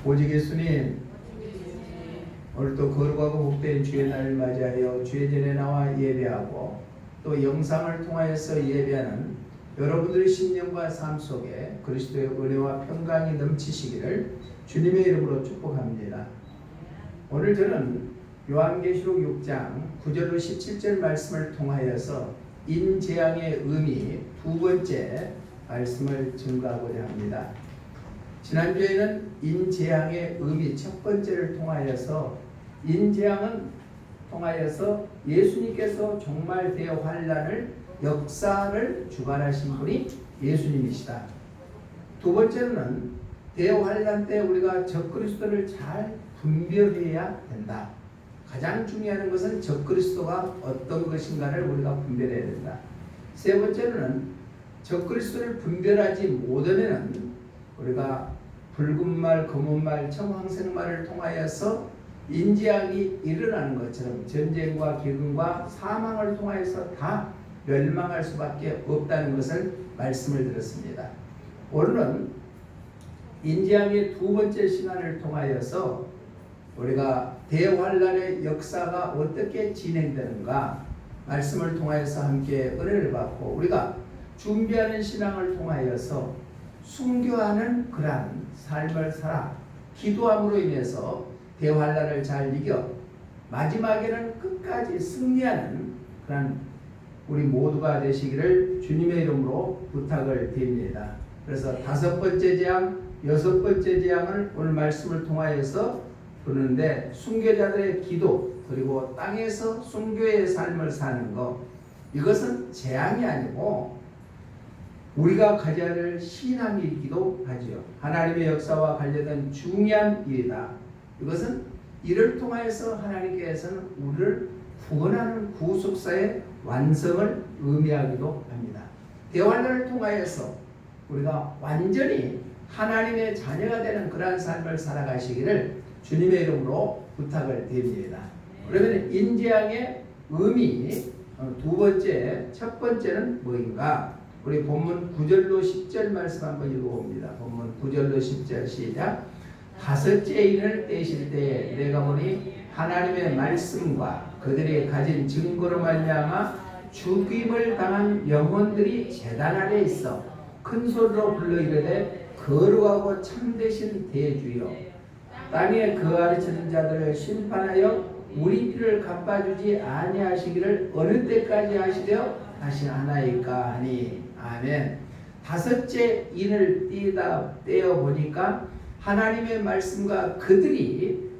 오직 예수님, 오늘도 거룩하고 복된 주의 날을 맞이하여 주의 전에 나와 예배하고 또 영상을 통하여서 예배하는 여러분들의 신념과 삶 속에 그리스도의 은혜와 평강이 넘치시기를 주님의 이름으로 축복합니다. 오늘 저는 요한계시록 6장 9절로 17절 말씀을 통하여서 인재앙의 의미 두 번째 말씀을 증거하고자 합니다. 지난주에는 인재앙의 의미 첫 번째를 통하여서 인재앙은 통하여서 예수님께서 종말 대환란을 역사를 주관하신 분이 예수님이시다. 두 번째는 대환란 때 우리가 적그리스도를 잘 분별해야 된다. 가장 중요한 것은 적그리스도가 어떤 것인가를 우리가 분별해야 된다. 세 번째는 적그리스도를 분별하지 못하면 우리가 붉은 말, 검은 말, 청황색말을 통하여서 인재앙이 일어나는 것처럼 전쟁과 기근과 사망을 통하여서 다 멸망할 수밖에 없다는 것을 말씀을 드렸습니다. 오늘은 인재앙의 두 번째 시간을 통하여서 우리가 대환란의 역사가 어떻게 진행되는가 말씀을 통하여서 함께 은혜를 받고 우리가 준비하는 신앙을 통하여서 순교하는 그러한 삶을 살아 기도함으로 인해서 대환란을 잘 이겨 마지막에는 끝까지 승리하는 그런 우리 모두가 되시기를 주님의 이름으로 부탁을 드립니다. 그래서 다섯 번째 재앙, 여섯 번째 재앙을 오늘 말씀을 통하여서 보는데 순교자들의 기도 그리고 땅에서 순교의 삶을 사는 것 이것은 재앙이 아니고 우리가 가져야 할 신앙이기도 하지요. 하나님의 역사와 관련된 중요한 일이다. 이것은 이를 통하여서 하나님께서는 우리를 구원하는 구속사의 완성을 의미하기도 합니다. 대환란을 통하여서 우리가 완전히 하나님의 자녀가 되는 그러한 삶을 살아가시기를 주님의 이름으로 부탁을 드립니다. 그러면 인재앙의 의미 두 번째, 첫 번째는 뭐인가? 우리 본문 9절로 10절 말씀 한번 읽어봅니다. 본문 9절로 10절 시작. 다섯째 인을 떼실 때에 내가 보니 하나님의 말씀과 그들이 가진 증거로 말미암아 죽임을 당한 영혼들이 제단 아래 있어 큰 소리로 불러 이르되 거룩하고 참되신 대주여 땅에 거하리치는 자들을 심판하여 우리 피를 갚아주지 아니하시기를 어느 때까지 하시려 다시 하나이까 하니 아멘. 다섯째 인을 떼어 보니까 하나님의 말씀과 그들이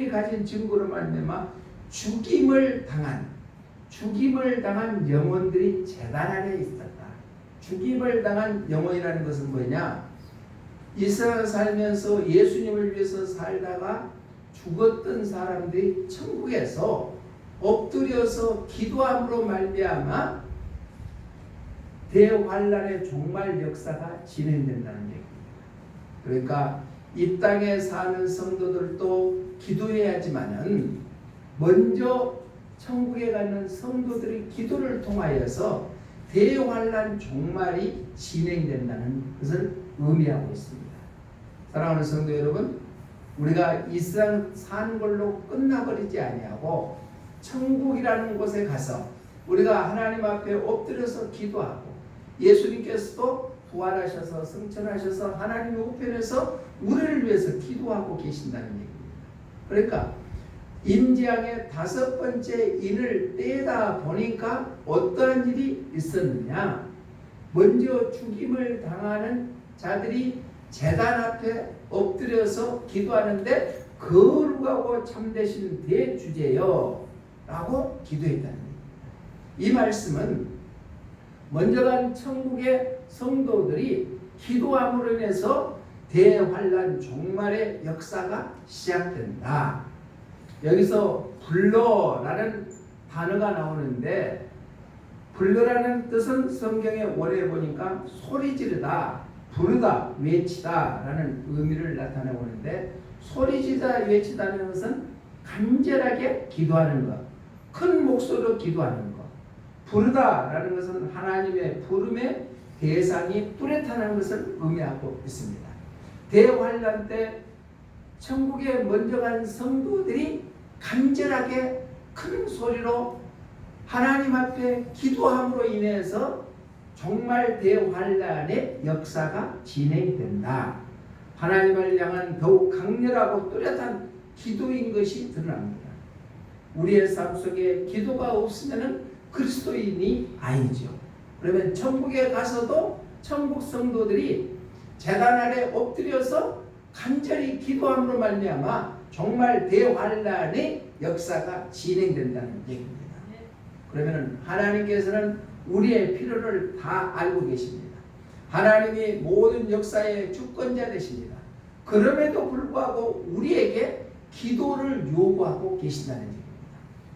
가진 증거로 말미암아 죽임을 당한 영혼들이 제단 아래 있었다. 죽임을 당한 영혼이라는 것은 뭐냐? 이스라엘 살면서 예수님을 위해서 살다가 죽었던 사람들이 천국에서 엎드려서 기도함으로 말미암아 대환란의 종말 역사가 진행된다는 얘기입니다. 그러니까 이 땅에 사는 성도들도 기도해야지만은 먼저 천국에 가는 성도들의 기도를 통하여서 대환란 종말이 진행된다는 것을 의미하고 있습니다. 사랑하는 성도 여러분, 우리가 이 세상 사는 걸로 끝나버리지 아니하고 천국이라는 곳에 가서 우리가 하나님 앞에 엎드려서 기도하고 예수님께서도 부활하셔서 승천하셔서 하나님 우편에서 우리를 위해서 기도하고 계신다는 얘기입니다. 그러니까 인재앙의 다섯 번째 인을 떼다 보니까 어떠한 일이 있었느냐? 먼저 죽임을 당하는 자들이 제단 앞에 엎드려서 기도하는데 거룩하고 참되신 대주제여 라고 기도했다는 얘기입니다. 이 말씀은 먼저 간 천국의 성도들이 기도함으로 인해서 대환란 종말의 역사가 시작된다. 여기서 불러라는 단어가 나오는데 불러라는 뜻은 성경에 원해 보니까 소리 지르다, 부르다, 외치다 라는 의미를 나타내고 있는데 소리 지르다, 외치다는 것은 간절하게 기도하는 것, 큰 목소리로 기도하는 것. 부르다라는 것은 하나님의 부름의 대상이 뚜렷하는 것을 의미하고 있습니다. 대환란 때 천국에 먼저 간 성도들이 간절하게 큰 소리로 하나님 앞에 기도함으로 인해서 종말 대환란의 역사가 진행된다. 하나님을 향한 더욱 강렬하고 뚜렷한 기도인 것이 드러납니다. 우리의 삶 속에 기도가 없으면 그리스도인이 아니죠. 그러면 천국에 가서도 천국 성도들이 제단 아래 엎드려서 간절히 기도함으로 말미암아 정말 대환란의 역사가 진행된다는 얘기입니다. 그러면 하나님께서는 우리의 필요를 다 알고 계십니다. 하나님이 모든 역사의 주권자 되십니다. 그럼에도 불구하고 우리에게 기도를 요구하고 계신다는 얘기입니다.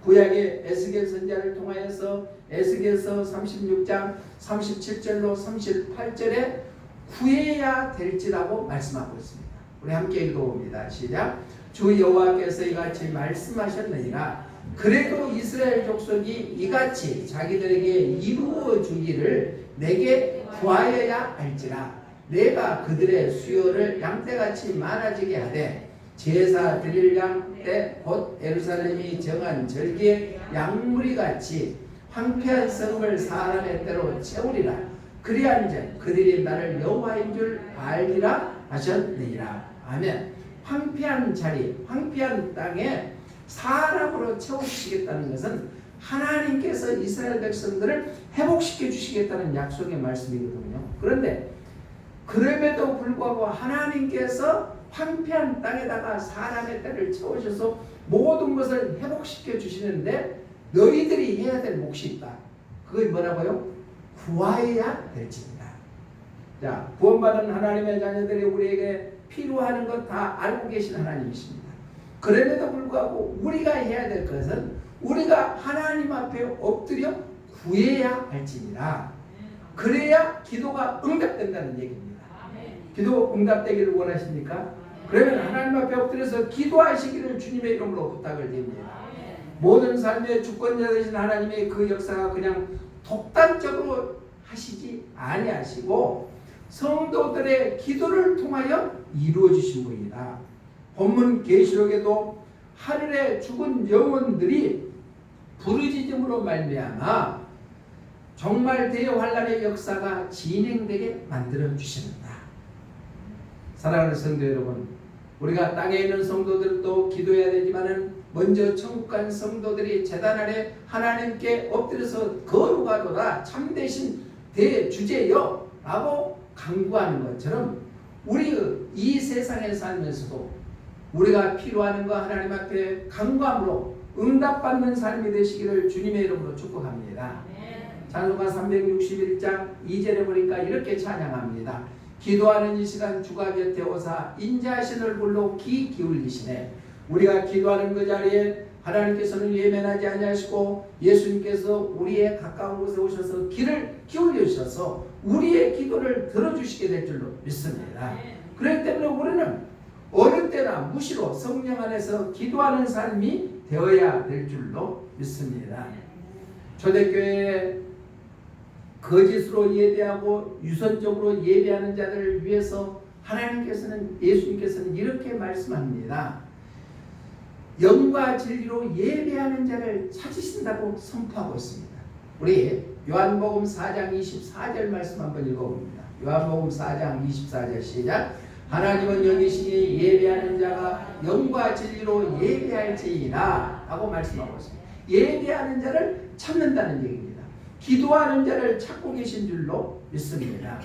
구약의 에스겔 선지자를 통하여서 에스겔서 36장 37절로 38절에 구해야 될지라고 말씀하고 있습니다. 우리 함께 읽어봅니다. 시작. 주 여호와께서 이같이 말씀하셨느니라. 그래도 이스라엘 족속이 이같이 자기들에게 이루어 주기를 내게 구하여야 할지라. 내가 그들의 수요를 양떼같이 많아지게 하되 제사 드릴 양떼 곧 예루살렘이 정한 절기의 양무리같이 황폐한 성을 사람의 때로 채우리라. 그리한즉 그들이 나를 여호와인 줄 알리라 하셨느니라. 아멘. 황폐한 자리, 황폐한 땅에 사람으로 채워주시겠다는 것은 하나님께서 이스라엘 백성들을 회복시켜 주시겠다는 약속의 말씀이거든요. 그런데 그럼에도 불구하고 하나님께서 황폐한 땅에다가 사람의 때를 채우셔서 모든 것을 회복시켜 주시는데 너희들이 해야 될 몫이 있다. 그게 뭐라고요? 구하여야 될지니라. 자, 구원받은 하나님의 자녀들이 우리에게 필요한 것 다 알고 계신 하나님이십니다. 그럼에도 불구하고 우리가 해야 될 것은 우리가 하나님 앞에 엎드려 구해야 할지니라. 그래야 기도가 응답된다는 얘기입니다. 기도 응답되기를 원하십니까? 그러면 하나님 앞에 엎드려서 기도하시기를 주님의 이름으로 부탁을 드립니다. 모든 삶의 주권자 되신 하나님의 그 역사가 그냥 독단적으로 하시지 아니하시고 성도들의 기도를 통하여 이루어지신 분이다. 본문 계시록에도 하늘의 죽은 영혼들이 부르짖음으로 말미암아 정말 대환란의 역사가 진행되게 만들어 주십니다. 사랑하는 성도 여러분, 우리가 땅에 있는 성도들도 기도해야 되지만은 먼저 천국 간 성도들이 제단 아래 하나님께 엎드려서 거룩하도다 참되신 대주제여 라고 강구하는 것처럼 우리 이 세상에 살면서도 우리가 필요한 거 하나님 앞에 간구함으로 응답받는 삶이 되시기를 주님의 이름으로 축복합니다. 찬송가 361장 2절에 보니까 이렇게 찬양합니다. 기도하는 이 시간 주가 곁에 오사 인자하신 얼굴로 귀 기울이시네. 우리가 기도하는 그 자리에 하나님께서는 예면하지 아니하시고 예수님께서 우리의 가까운 곳에 오셔서 귀를 기울여 주셔서 우리의 기도를 들어주시게 될 줄로 믿습니다. 그렇기 때문에 우리는 어느 때나 무시로 성령 안에서 기도하는 삶이 되어야 될 줄로 믿습니다. 초대교회에 거짓으로 예배하고 유선적으로 예배하는 자들을 위해서 예수님께서는 이렇게 말씀합니다. 영과 진리로 예배하는 자를 찾으신다고 선포하고 있습니다. 우리 요한복음 4장 24절 말씀 한번 읽어봅니다. 요한복음 4장 24절 시작. 하나님은 영이시니 예배하는 자가 영과 진리로 예배할지니라 라고 말씀하고 있습니다. 예배하는 자를 찾는다는 얘기입니다. 기도하는 자를 찾고 계신 줄로 믿습니다.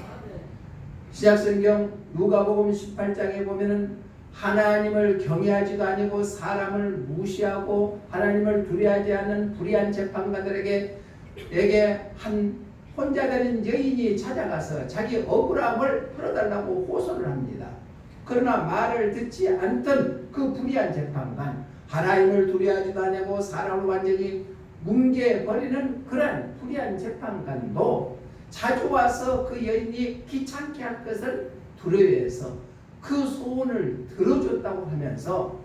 신약성경 누가복음 18장에 보면은 하나님을 경외하지도 아니고 사람을 무시하고 하나님을 두려워하지 않는 불의한 재판관들에게 한 혼자 되는 여인이 찾아가서 자기 억울함을 풀어달라고 호소를 합니다. 그러나 말을 듣지 않던 그 불의한 재판관, 하나님을 두려워하지도 않고 사람을 완전히 뭉개버리는 그런 불의한 재판관도 자주 와서 그 여인이 귀찮게 할 것을 두려워해서 그 소원을 들어줬다고 하면서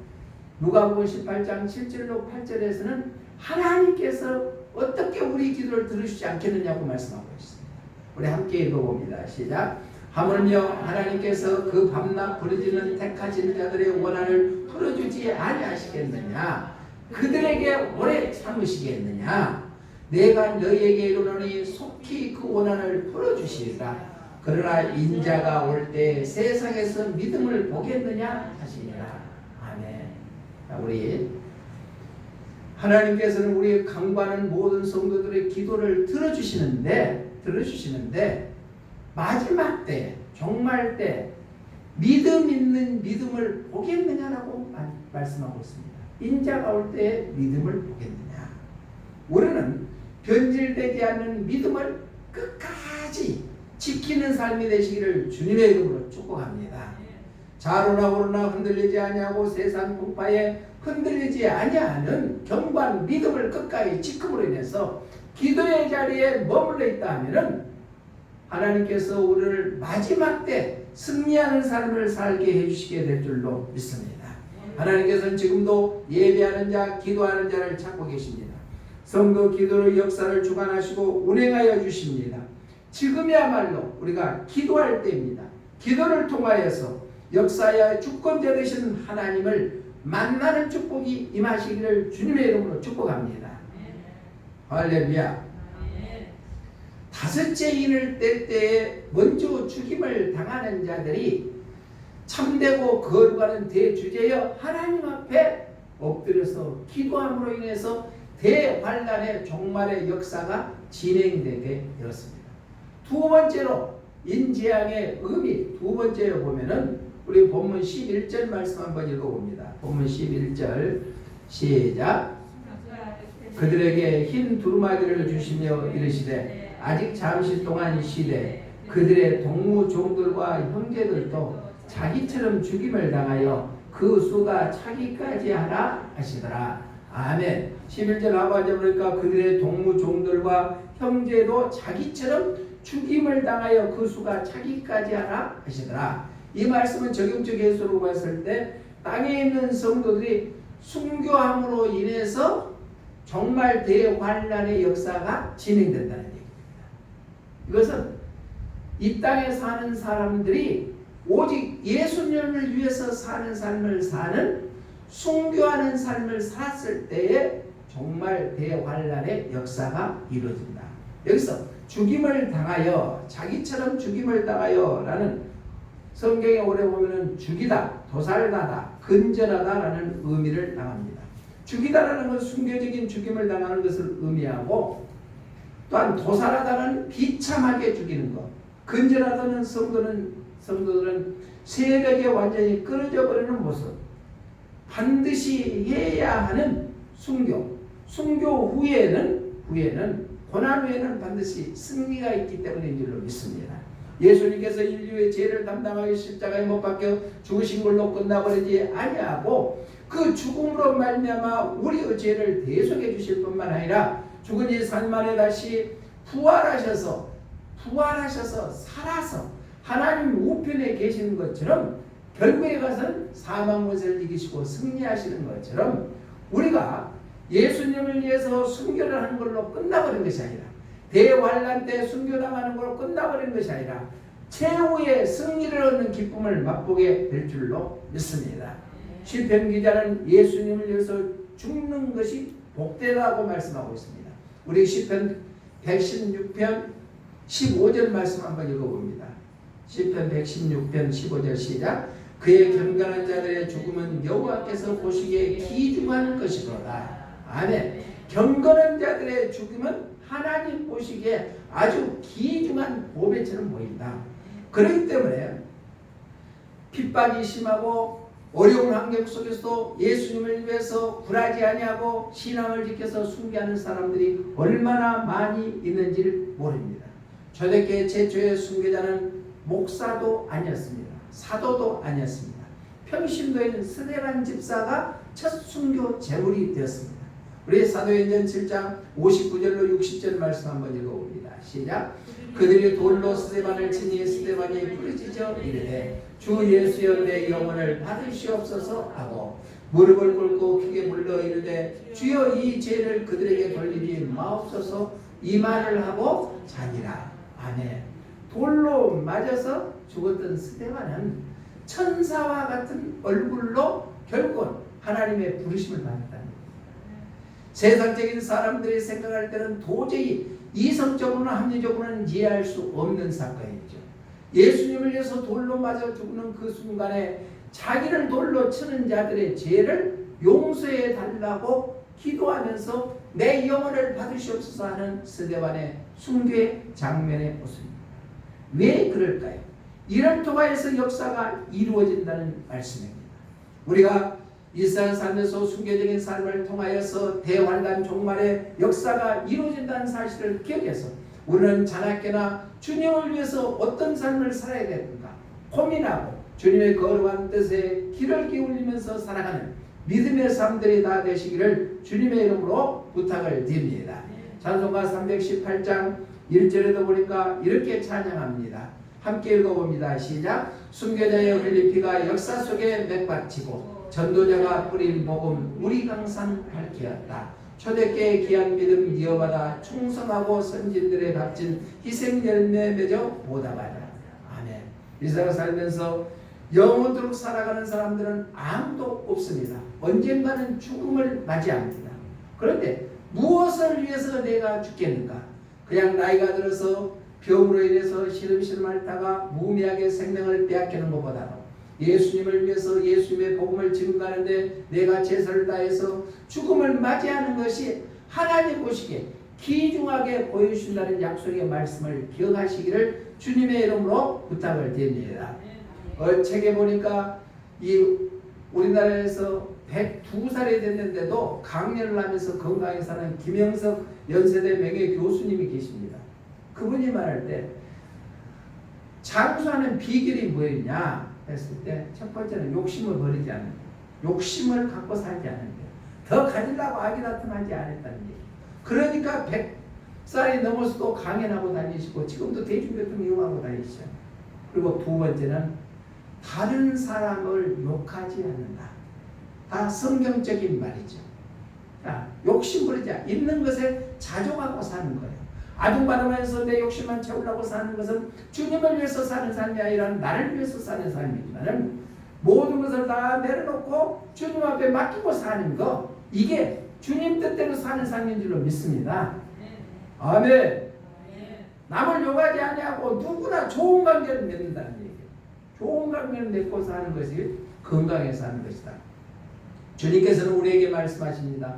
누가복음 18장 7절로 8절에서는 하나님께서 어떻게 우리 기도를 들으시지 않겠느냐고 말씀하고 있습니다. 우리 함께 읽어봅니다. 시작. 하물며 하나님께서 그 밤낮 부르짖는 택하신 자들의 원한을 풀어주지 아니하시겠느냐? 그들에게 오래 참으시겠느냐? 내가 너희에게 이르노니 속히 그 원한을 풀어주시리라. 그러나 인자가 올 때 세상에서 믿음을 보겠느냐 하시니라. 아멘. 우리 하나님께서는 우리 강구하는 모든 성도들의 기도를 들어주시는데 마지막 때, 종말 때 믿음 있는 믿음을 보겠느냐라고 말씀하고 있습니다. 인자가 올 때 믿음을 보겠느냐? 우리는 변질되지 않는 믿음을 끝까지 지키는 삶이 되시기를 주님의 이름으로 축복합니다. 좌로나 우로나 흔들리지 아니하고 세상 풍파에 흔들리지 아니하는 견고한 믿음을 끝까지 지킴으로 인해서 기도의 자리에 머물러 있다 하면은 하나님께서 우리를 마지막 때 승리하는 삶을 살게 해주시게 될 줄로 믿습니다. 하나님께서는 지금도 예배하는 자, 기도하는 자를 찾고 계십니다. 성도 기도의 역사를 주관하시고 운행하여 주십니다. 지금이야말로 우리가 기도할 때입니다. 기도를 통하여서 역사의 주권자 되신 하나님을 만나는 축복이 임하시기를 주님의 이름으로 축복합니다. 할렐루야. 다섯째 인을 뗄 때에 먼저 죽임을 당하는 자들이 참되고 거룩하는 대주제여 하나님 앞에 엎드려서 기도함으로 인해서 대환란의 종말의 역사가 진행되게 되었습니다. 두 번째로 인재앙의 의미, 두 번째로 보면은 우리 본문 11절 말씀 한번 읽어봅니다. 본문 11절 시작. 그들에게 흰 두루마기를 주시며 이르시되 아직 잠시 동안 쉬되 그들의 동무 종들과 형제들도 자기처럼 죽임을 당하여 그 수가 차기까지 하라 하시더라. 아멘. 11절 하반절 보니까 그들의 동무 종들과 형제도 자기처럼 죽임을 당하여 그 수가 차기까지 하라 하시더라. 이 말씀은 적용적 예수로 봤을 때 땅에 있는 성도들이 순교함으로 인해서 정말 대환란의 역사가 진행된다는 얘기입니다. 이것은 이 땅에 사는 사람들이 오직 예수님을 위해서 사는 삶을 사는 순교하는 삶을 살았을 때에 정말 대환란의 역사가 이루어진다. 여기서 죽임을 당하여, 자기처럼 죽임을 당하여 라는 성경에 오래 보면은 죽이다, 도살하다, 근전하다 라는 의미를 당합니다. 죽이다라는 건 순교적인 죽임을 당하는 것을 의미하고, 또한 도살하다는 비참하게 죽이는 것, 근전하다는 성도들은 세력에 완전히 끊어져 버리는 모습, 반드시 해야 하는 순교, 순교 후에는 고난 후에는 반드시 승리가 있기 때문인 줄로 믿습니다. 예수님께서 인류의 죄를 담당하여 십자가에 못 박혀 죽으신 걸로 끝나버리지 아니하고 그 죽음으로 말미암아 우리의 죄를 대속해 주실 뿐만 아니라 죽은 지 3일 만에 다시 부활하셔서 살아서 하나님 우편에 계시는 것처럼 결국에 가서는 사망 권세를 이기시고 승리하시는 것처럼 우리가 예수님을 위해서 순교를 하는 걸로 끝나버린 것이 아니라 대환란 때 순교당하는 걸로 끝나버린 것이 아니라 최후의 승리를 얻는 기쁨을 맛보게 될 줄로 믿습니다. 시편 기자는 예수님을 위해서 죽는 것이 복되다고 말씀하고 있습니다. 우리 시편 116편 15절 말씀 한번 읽어봅니다. 시편 116편 15절 시작. 그의 경건한 자들의 죽음은 여호와께서 보시기에 귀중한 것이로다. 아멘. 경건한 자들의 죽음은 하나님 보시기에 아주 귀중한 보배처럼 보인다. 그렇기 때문에 핍박이 심하고 어려운 환경 속에서도 예수님을 위해서 굴하지 아니하고 신앙을 지켜서 순교하는 사람들이 얼마나 많이 있는지를 모릅니다. 초대교회 최초의 순교자는 목사도 아니었습니다. 사도도 아니었습니다. 평신도에 있는 스데반 집사가 첫 순교 제물이 되었습니다. 우리 사도행전 7장 59절로 60절 말씀 한번 읽어봅니다. 시작. 그들이 돌로 스데반을 치니 스데반이 부르짖어 이르되 주 예수여 내 영혼을 받으시옵소서 하고 무릎을 꿇고 크게 불러 이르되 주여 이 죄를 그들에게 돌리지 마옵소서 이 말을 하고 자니라. 아멘. 돌로 맞아서 죽었던 스데반은 천사와 같은 얼굴로 결국은 하나님의 부르심을 받았다는 거예요. 세상적인 사람들이 생각할 때는 도저히 이성적으로나 합리적으로는 이해할 수 없는 사건이죠. 예수님을 위해서 돌로 맞아 죽는 그 순간에 자기를 돌로 치는 자들의 죄를 용서해 달라고 기도하면서 내 영혼을 받으시옵소서 하는 스데반의 순교의 장면의 모습입니다. 왜 그럴까요? 이를 통하여서 역사가 이루어진다는 말씀입니다. 우리가 이 세상 살면서 순교적인 삶을 통하여서 대환란 종말의 역사가 이루어진다는 사실을 기억해서 우리는 자나깨나 주님을 위해서 어떤 삶을 살아야 되는가 고민하고 주님의 거룩한 뜻에 귀를 기울이면서 살아가는 믿음의 삶들이 다 되시기를 주님의 이름으로 부탁을 드립니다. 찬송가 318장 1절에도 보니까 이렇게 찬양합니다. 함께 읽어봅니다. 시작. 순교자의 흘린 피가 역사 속에 맥받치고 전도자가 뿌린 복음 우리 강산 밝히었다. 초대교회의 귀한 믿음 이어받아 충성하고 선진들의 값진 희생 열매 맺어 보답하라. 아멘. 이 세상 살면서 영원토록 살아가는 사람들은 아무도 없습니다. 언젠가는 죽음을 맞이합니다. 그런데 무엇을 위해서 내가 죽겠는가? 그냥 나이가 들어서 병으로 인해서 시름시름 앓다가 무미하게 생명을 빼앗기는 것보다는 예수님을 위해서 예수님의 복음을 증거하는데 내가 최선을 다해서 죽음을 맞이하는 것이 하나님 보시기에 귀중하게 보여주신다는 약속의 말씀을 기억하시기를 주님의 이름으로 부탁을 드립니다. 책에 보니까 이 우리나라에서 102살이 됐는데도 강연을 하면서 건강히 사는 김영석 연세대 명예 교수님이 계십니다. 그분이 말할 때 장수하는 비결이 뭐였냐 했을 때 첫 번째는 욕심을 버리지 않는 것, 욕심을 갖고 살지 않는 것, 더 가지려고 아기다툼하지 않았다는 얘기. 그러니까 100살이 넘어서도 강연하고 다니시고 지금도 대중교통 이용하고 다니시죠. 그리고 두 번째는 다른 사람을 욕하지 않는다. 다 성경적인 말이죠. 자, 욕심 부리지 않아. 있는 것에 자족하고 사는 거예요. 아둥바둥하면서 내 욕심만 채우려고 사는 것은 주님을 위해서 사는 삶이 아니라 나를 위해서 사는 삶이지만 모든 것을 다 내려놓고 주님 앞에 맡기고 사는 거, 이게 주님 뜻대로 사는 삶인 줄로 믿습니다. 아멘. 남을 욕하지 아니하고 누구나 좋은 관계를 맺는다는 얘기예요. 좋은 관계를 맺고 사는 것이 건강에 사는 것이다. 주님께서는 우리에게 말씀하십니다.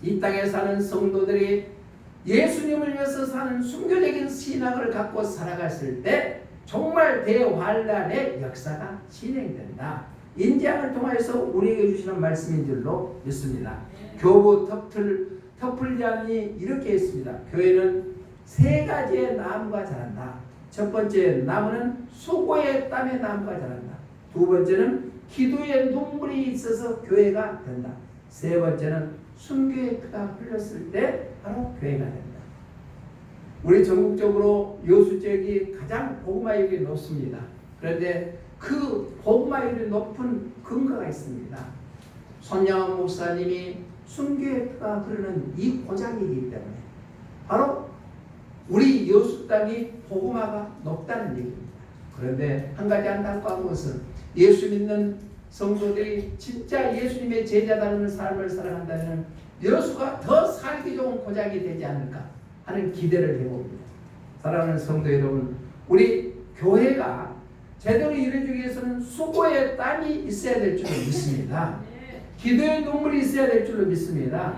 이 땅에 사는 성도들이 예수님을 위해서 사는 순교적인 신앙을 갖고 살아갔을 때 정말 대환란의 역사가 진행된다. 인지함을 통해서 우리에게 주시는 말씀인 줄로 믿습니다. 교부 터플리안이 이렇게 했습니다. 교회는 세 가지의 나무가 자란다. 첫 번째 나무는 수고의 땀의 나무가 자란다. 두 번째는 기도의 눈물이 있어서 교회가 된다. 세 번째는 순교의 피가 흘렀을 때 바로 교회가 된다. 우리 전국적으로 여수지역이 가장 복음화율이 높습니다. 그런데 그 복음화율이 높은 근거가 있습니다. 손양원 목사님이 순교의 피가 흐르는 이 고장이기 때문에 바로 우리 여수 땅이 복음화가 높다는 얘기입니다. 그런데 한 가지 안타까운 것은 예수 믿는 성도들이 진짜 예수님의 제자다는 삶을 살아간다면 여수가 더 살기 좋은 고장이 되지 않을까 하는 기대를 해봅니다. 사랑하는 성도 여러분, 우리 교회가 제대로 이루어지기 위해서는 수고의 땀이 있어야 될 줄로 믿습니다. 기도의 눈물이 있어야 될 줄로 믿습니다.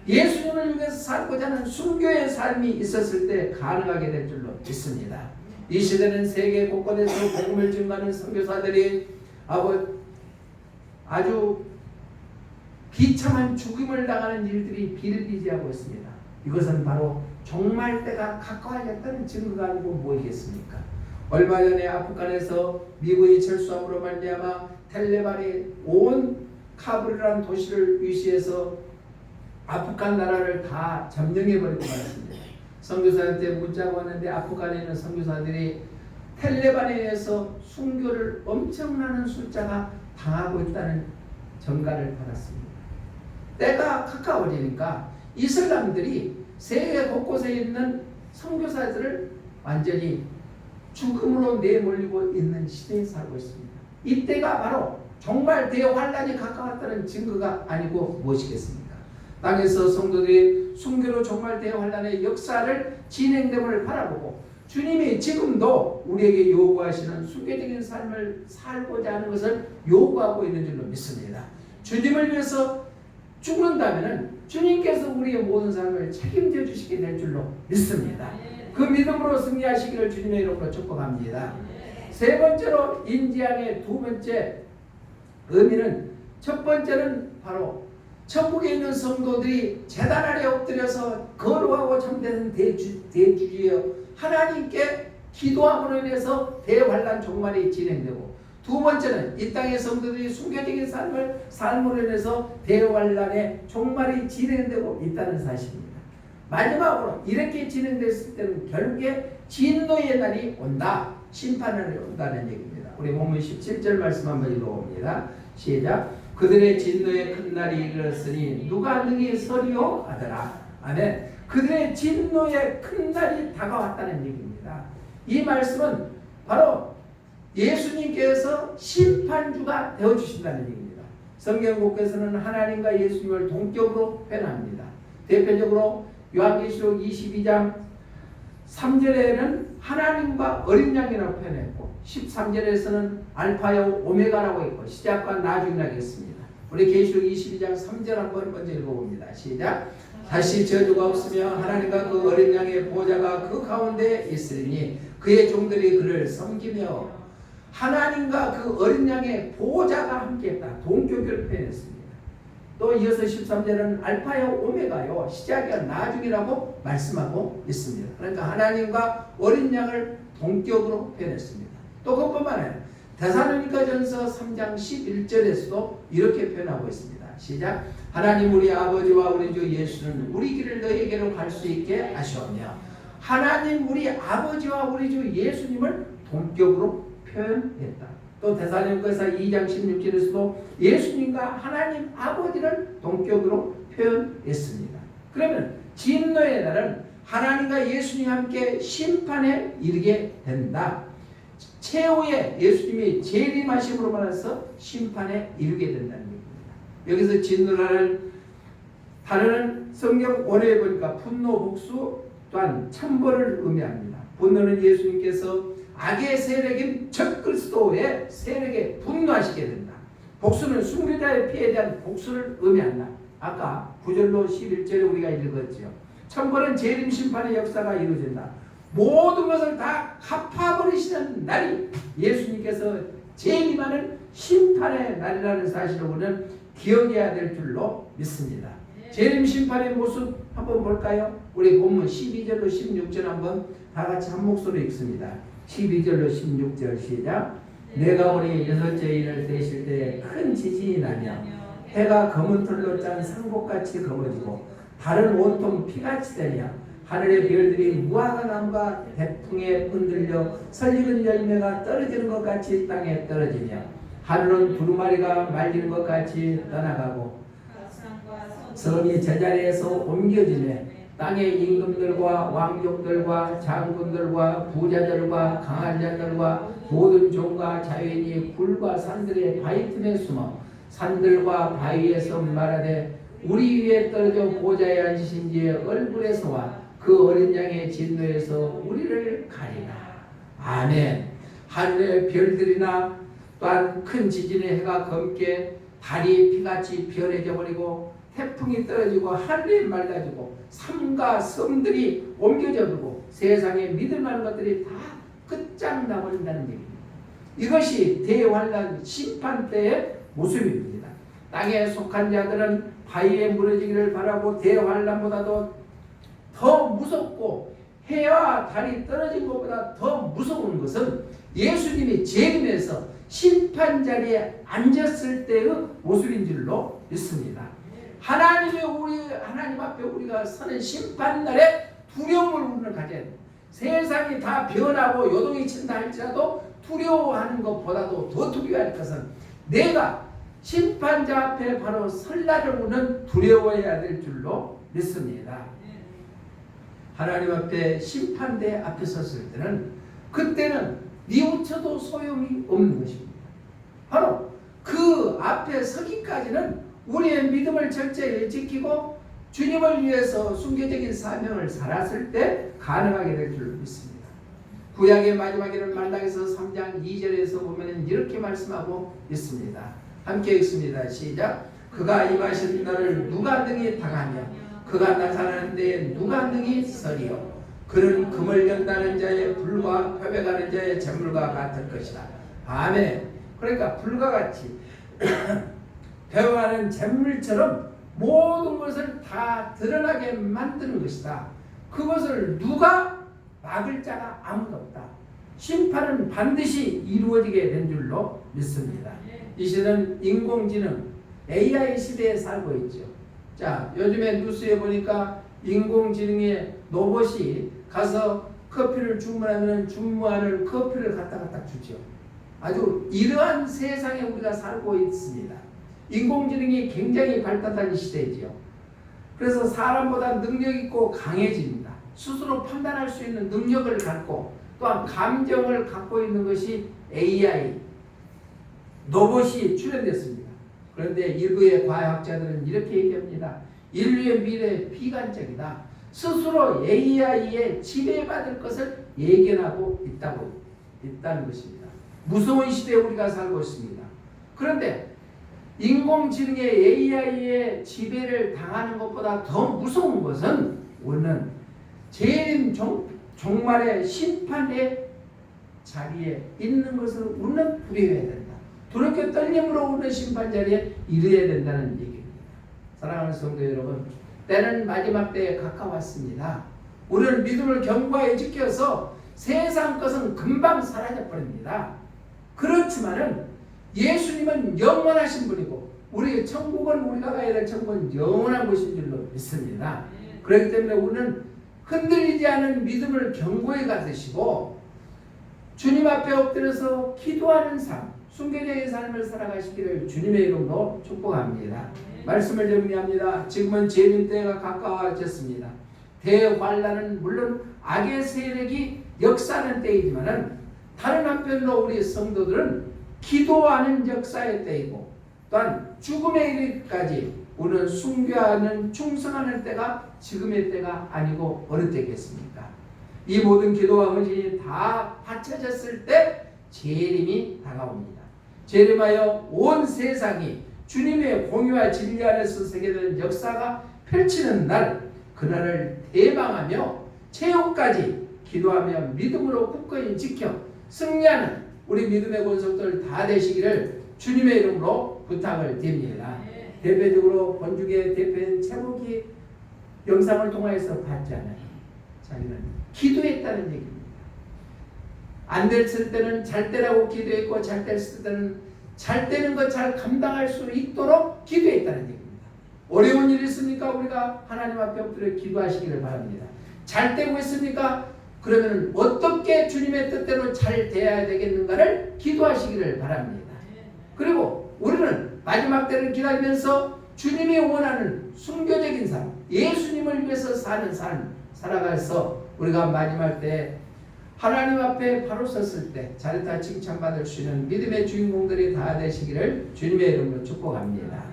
예수님을 위해서 살고자 하는 순교의 삶이 있었을 때 가능하게 될 줄로 믿습니다. 이 시대는 세계 곳곳에서 복음을 증거하는 선교사들이 아주 비참한 죽음을 당하는 일들이 비일비재하고 있습니다. 이것은 바로 종말 때가 가까워졌다는 증거가 아니고 뭐이겠습니까? 얼마 전에 아프간에서 미군이 철수함으로 말미암아 텔레반이 온 카불이라는 도시를 위시해서 아프간 나라를 다 점령해버리고 말았습니다. 선교사한테 문자가 왔는데 아프간에 있는 선교사들이 텔레반에 의해서 순교를 엄청나는 숫자가 당하고 있다는 전가를 받았습니다. 때가 가까워지니까 이슬람들이 세계 곳곳에 있는 선교사들을 완전히 죽음으로 내몰리고 있는 시대에 살고 있습니다. 이때가 바로 정말 대환란이 가까웠다는 증거가 아니고 무엇이겠습니까? 땅에서 성도들이 순교로 정말 대환란의 역사를 진행됨을 바라보고 주님이 지금도 우리에게 요구하시는 순교적인 삶을 살고자 하는 것을 요구하고 있는 줄로 믿습니다. 주님을 위해서 죽는다면 주님께서 우리의 모든 삶을 책임져 주시게 될 줄로 믿습니다. 그 믿음으로 승리하시기를 주님의 이름으로 축복합니다. 세 번째로 인지하는 두 번째 의미는, 첫 번째는 바로 천국에 있는 성도들이 제단 아래 엎드려서 거룩하고 참된 대주주여 하나님께 기도함으로 인해서 대환란 종말이 진행되고, 두 번째는 이 땅의 성도들이 순교적인 삶으로 인해서 대환란의 종말이 진행되고 있다는 사실입니다. 마지막으로 이렇게 진행됐을 때는 결국에 진노의 날이 온다, 심판날이 온다는 얘기입니다. 우리 본문 17절 말씀 한번 읽어봅니다. 시작. 그들의 진노의 큰 날이 이르렀으니 누가 능히 서리요 하더라. 아멘. 그들의 진노의 큰 날이 다가왔다는 얘기입니다. 이 말씀은 바로 예수님께서 심판주가 되어주신다는 얘기입니다. 성경 곳곳에서는 하나님과 예수님을 동격으로 표현합니다. 대표적으로 요한계시록 22장 3절에는 하나님과 어린 양이라고 표현했고, 13절에서는 알파요 오메가라고 했고 시작과 나중이라고 했습니다. 우리 계시록 22장 3절 한번 먼저 읽어봅니다. 시작. 다시 저주가 없으며 하나님과 그 어린 양의 보좌가 그 가운데 있으리니 그의 종들이 그를 섬기며, 하나님과 그 어린 양의 보좌가 함께했다, 동격을 표현했습니다. 또 이어서 13절은 알파요 오메가요 시작이야 나중이라고 말씀하고 있습니다. 그러니까 하나님과 어린 양을 동격으로 표현했습니다. 또 그것뿐만 아니라 데살로니가전서 3장 11절에서도 이렇게 표현하고 있습니다. 시작. 하나님 우리 아버지와 우리 주 예수는 우리 길을 너희에게로 갈 수 있게 하시오며, 하나님 우리 아버지와 우리 주 예수님을 동격으로 표현했다. 또 데살로니가서 2장 16절에서도 예수님과 하나님 아버지를 동격으로 표현했습니다. 그러면 진노의 날은 하나님과 예수님과 함께 심판에 이르게 된다. 최후의 예수님이 재림하심으로 말해서 심판에 이르게 된다는 얘기입니다. 여기서 진노라는 단어는 성경 원어에 보니까 분노, 복수 또한 천벌을 의미합니다. 분노는 예수님께서 악의 세력인 적그리스도의 세력에 분노하시게 된다. 복수는 순교자의 피해에 대한 복수를 의미한다. 아까 9절로 11절에 우리가 읽었죠. 천벌은 재림 심판의 역사가 이루어진다. 모든 것을 다 갚아버리시는 날이 예수님께서 재림하는 심판의 날이라는 사실을 우리는 기억해야 될 줄로 믿습니다. 재림 심판의 모습 한번 볼까요? 우리 본문 12절로 16절 한번 다 같이 한 목소리로 읽습니다. 12절로 16절 시작. 내가 보니 여섯째 일을 되실 때 큰 지진이 나며 해가 검은 털로 짠 상복같이 검어지고 달은 온통 피같이 되며 하늘의 별들이 무화과 나무가 대풍에 흔들려 설익은 열매가 떨어지는 것 같이 땅에 떨어지며 하늘은 두루마리가 말리는 것 같이 떠나가고 성이 제자리에서 옮겨지며 땅의 임금들과 왕족들과 장군들과 부자들과 강한 자들과 모든 종과 자유인이 굴과 산들의 바위 틈에 숨어 산들과 바위에서 말하되 우리 위에 떨어져 보좌에 앉으신 이의 얼굴에서와 그 어린 양의 진노에서 우리를 가리라. 아멘. 하늘의 별들이나 또한 큰 지진의 해가 검게 달이 피같이 변해져 버리고 태풍이 떨어지고 하늘이 맑아지고 산과 섬들이 옮겨져 버리고 세상에 믿을 만한 것들이 다 끝장나버린다는 얘기입니다. 이것이 대환란 심판 때의 모습입니다. 땅에 속한 자들은 바위에 무너지기를 바라고 대환란보다도 더 무섭고 해와 달이 떨어진 것보다 더 무서운 것은 예수님이 재림해서 심판 자리에 앉았을 때의 모습인 줄로 믿습니다. 하나님 앞에 우리가 서는 심판날에 두려움을 우리는 가져야 됩니다. 세상이 다 변하고 요동이 친다 할지라도 두려워하는 것보다도 더 두려워할 것은 내가 심판자 앞에 바로 설 날을 우리는 두려워해야 될 줄로 믿습니다. 하나님 앞에 심판대 앞에 섰을 때는 그때는 뉘우쳐도 소용이 없는 것입니다. 바로 그 앞에 서기까지는 우리의 믿음을 철저히 지키고 주님을 위해서 순교적인 사명을 살았을 때 가능하게 될 줄 믿습니다. 구약의 마지막에는 말라기서 3장 2절에서 보면 이렇게 말씀하고 있습니다. 함께 읽습니다. 시작. 그가 임하신 너를 누가 능히 당하며 그가 나타나는 데에 누가 능히 서리요. 그는 금을 연다는 자의 불과 표백하는 자의 재물과 같을 것이다. 아멘. 그러니까 불과 같이 표백하는 재물처럼 모든 것을 다 드러나게 만드는 것이다. 그것을 누가 막을 자가 아무도 없다. 심판은 반드시 이루어지게 된 줄로 믿습니다. 이 시대는 인공지능 AI 시대에 살고 있죠. 자, 요즘에 뉴스에 보니까 인공지능의 로봇이 가서 커피를 주문하면 주문하는 커피를 갖다 주죠. 아주 이러한 세상에 우리가 살고 있습니다. 인공지능이 굉장히 발달한 시대지요. 그래서 사람보다 능력 있고 강해집니다. 스스로 판단할 수 있는 능력을 갖고 또한 감정을 갖고 있는 것이 AI 로봇이 출현됐습니다. 그런데 일부의 과학자들은 이렇게 얘기합니다. 인류의 미래 비관적이다. 스스로 AI에 지배받을 것을 예견하고 있다는 것입니다. 무서운 시대에 우리가 살고 있습니다. 그런데 인공지능의 AI의 지배를 당하는 것보다 더 무서운 것은 우리는 재림 종말의 심판의 자리에 있는 것을 우리는 두려워해야 된다. 두렵게 떨림으로 우리는 심판 자리에 이르러야 된다는 얘기입니다. 사랑하는 성도 여러분, 때는 마지막 때에 가까웠습니다. 우리는 믿음을 견고하게 지켜서 세상 것은 금방 사라져 버립니다. 그렇지만은 예수님은 영원하신 분이고 우리의 천국은 우리가 가야 될 천국은 영원한 곳인 줄로 믿습니다. 그렇기 때문에 우리는 흔들리지 않은 믿음을 견고히 가지시고 주님 앞에 엎드려서 기도하는 삶, 순교적인 삶을 살아가시기를 주님의 이름으로 축복합니다. 말씀을 정리합니다. 지금은 재림 때가 가까워졌습니다. 대환란은 물론 악의 세력이 역사하는 때이지만은 다른 한편으로 우리 성도들은 기도하는 역사의 때이고 또한 죽음에 이르기까지 우리는 순교하는 충성하는 때가 지금의 때가 아니고 어느 때겠습니까? 이 모든 기도와 헌신이 다 바쳐졌을 때 재림이 다가옵니다. 재림하여 온 세상이 주님의 공의와 진리 안에서 세계된 역사가 펼치는 날, 그날을 대방하며 최후까지 기도하며 믿음으로 굳건히 지켜 승리하는 우리 믿음의 권속들 다 되시기를 주님의 이름으로 부탁을 드립니다. 대표적으로 본주의 대표인 최복이 영상을 통해서 봤잖아요. 자기는 기도했다는 얘기입니다. 안 됐을 때는 잘 때라고 기도했고 잘 됐을 때는 잘 되는 것 잘 감당할 수 있도록 기도했다는 얘기입니다. 어려운 일이 있습니까? 우리가 하나님 앞에 엎드려 기도하시기를 바랍니다. 잘 되고 있습니까? 그러면 어떻게 주님의 뜻대로 잘 돼야 되겠는가를 기도하시기를 바랍니다. 그리고 우리는 마지막 때를 기다리면서 주님이 원하는 순교적인 삶, 예수님을 위해서 사는 삶 살아가서 우리가 마지막 때 하나님 앞에 바로 섰을 때 잘했다 칭찬받을 수 있는 믿음의 주인공들이 다 되시기를 주님의 이름으로 축복합니다.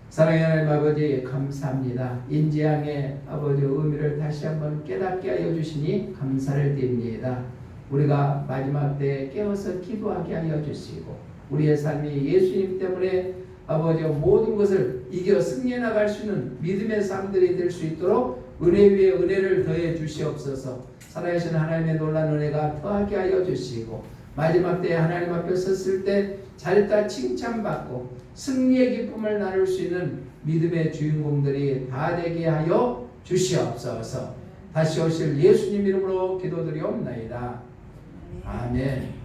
사랑의 하나님 아버지 감사합니다. 인지양의 아버지 의미를 다시 한번 깨닫게 하여 주시니 감사를 드립니다. 우리가 마지막 때에 깨어서 기도하게 하여 주시고 우리의 삶이 예수님 때문에 아버지 모든 것을 이겨 승리해 나갈 수 있는 믿음의 삶들이 될 수 있도록 은혜 위에 은혜를 더해 주시옵소서. 살아계신 하나님의 놀라운 은혜가 더하게 하여 주시고 마지막 때에 하나님 앞에 섰을 때 잘했다 칭찬받고 승리의 기쁨을 나눌 수 있는 믿음의 주인공들이 다 되게 하여 주시옵소서. 다시 오실 예수님 이름으로 기도드리옵나이다. 아멘.